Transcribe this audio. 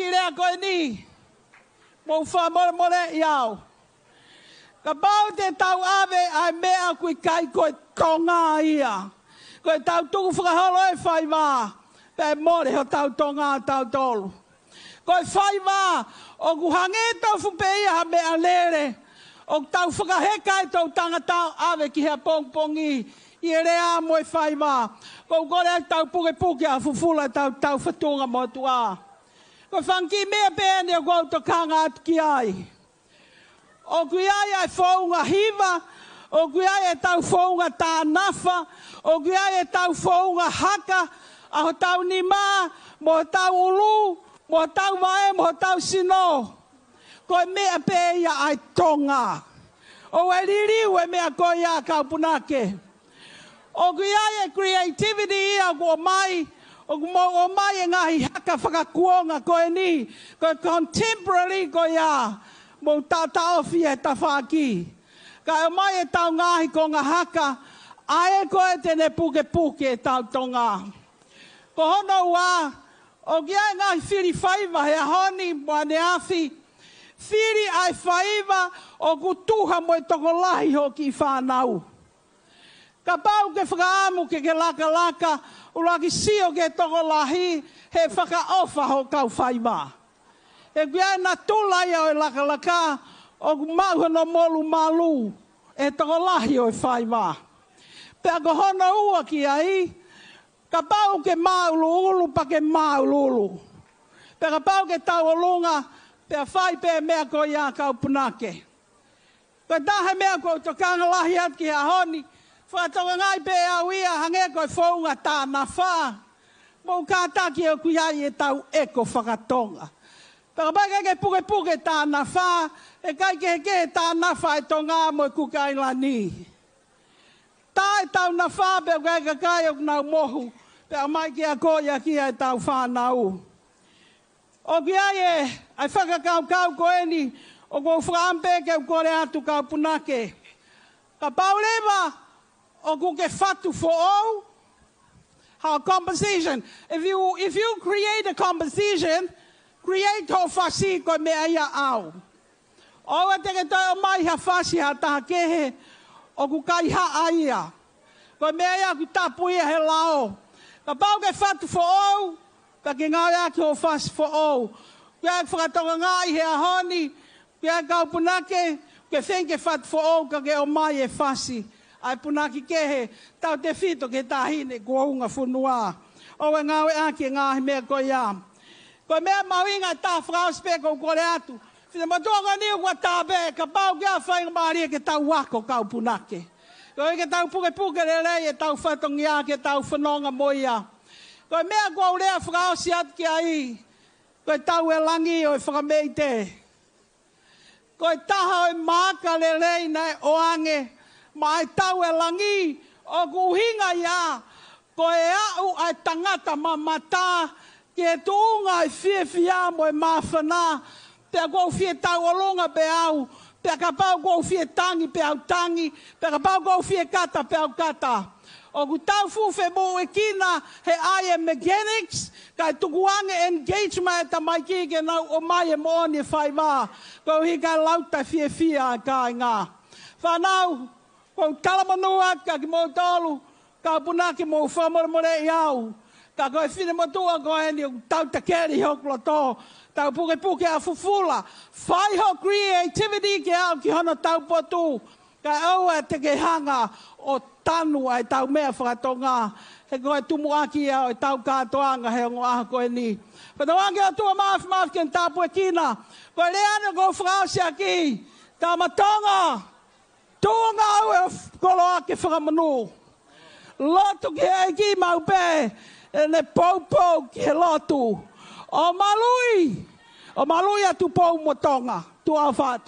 ki rea koe ni. Mou wha more iau. Ka pau te tau ave ai mea kui kai koe tonga ia. Koe tau tuku whakaholo e whai wā. Pē more ho tau tonga tau tolu. Koe whai wā. O ku hange tau whupe ia ha mea lere. O tau whakaheka e tau tangata ave ki hea pongpongi. I rea mo e whai wā. Ko kore tau puke a fufula tau whatunga mo tua. Ko whanki mea pēne o kou to kanga atu ki ai. O kui ai ai whaunga hiva. O kui ai e tau whaunga tā nafa. O kui ai e tau whaunga haka. Aho tau ni mā. Mo tau ulu. Mo tau vae. Mo tau sino. Ko mea pē ia ai tonga. O e ririu e mea ko ia kaupunake. O kui ai e creativity ia ko mai. O mai e ngahi haka whakakuonga koe ni. Koe contemporary ko ia. Mo taofi e tawhaki. Ka o mai e tau ngahi ko ngā haka. Ae koe tene puke e tau tonga. Ko hono wā. O ki ai ngahi whiri whaiva he honi mua ne awhi. Whiri ai whaiva o ku tuha mo e toko lahi ho ki whanau. Ka pau ke whakaamu ke laka. Uraki sio ke toko lahi, he whakaofa ho kau whaiva. E kia na tūlai o e laka, o ku mau no molu malu, e toko lahi o e whaiva. Pea ko hono ua ki ai, ka pau ke maulu pa ke maulu. Pea ka pau ke tau olunga, pea whai pe mea ko ia kau punake. Ka tahe mea ko tokanga lahi at ki ha honi, whātonga ngai pē au ia hange koe whaunga tāna whā. Mou kātaki o kuiai e tau eko whakatonga. Pakapai ke puke tāna whā, e kai ke tāna whā e tonga mo e kukai lani. Tā e tau na whā pē kai o nau mohu, pē mai ki a koia ki e tau whānau. O kuiai e, ai whakakau koe ni, o kou whaampe ke kore atu kau punake. Ka paulewa, o kuke fatu for all, how composition. If you create a composition, create ho fasi ko mea ia au. O te ke toi o mai ha fasi ha taha kehe, o kukai ha aia. Ko mea ia ku tapu ia he lao. Ka pau ke fatu for all, ka ke ngau ia ki ho fasi for all. Kia e whakatonga ngai he ahoni, kia e kaupunake, ke whenke fatu for all, ka ke o mai e fasi. Ai punaki kehe, tau te whito ke tāhine kua unga whunua. O e ngau e aki ngāhi mea koe ia. Koe mea mawinga tā whakauspe kou kore atu. Whina matonga niu kua tāpe, ka pau kia whainga maaria ke tau wako kau punake. Koe ke tau puke rei e tau whatongi a ke tau whanonga moia. Koe mea kua urea whakausi atu ki ai. Koe tau e langi o e whakameite. Koe taha o e māka rei nei o ange. Mai tau e langi, o kuhinga ia, ko e au ai tangata mamata, ki e tuunga e whia mo e mawhana, pia kou whia tau olunga pe au, pia ka pau kou whia tangi pe au tangi, pia ka pau kou whia kata pe au kata. O ku tau fuwhe mo e kina he aia mechanics, kai tukuange engagement e tamai ki ke nau o mai e mooni e whai wā, kou hika lauta whia kai ngā. Whanau, ko kalamanua ka ki mo tolu, ka punaki mo whamore iau. Ka koe whine motua koe ni tau takeri hoklo tō, tau puke a fufula. Whai ho creativity ke au ki hono tau potu, ka au e te ke hanga o tanu ai tau mea whakatonga. He koe tumuaki au e tau kātoanga he ongo aha koe ni. Whatawangi o tua maafi ken tāpue kina. Koe leana ko whakausi aki, tā matonga. Tūnga au e kolo ake whakamanu. Lotu ki e ki mau pē, e ne pou ki he lotu. O malui atu pou motonga, tu au whātu.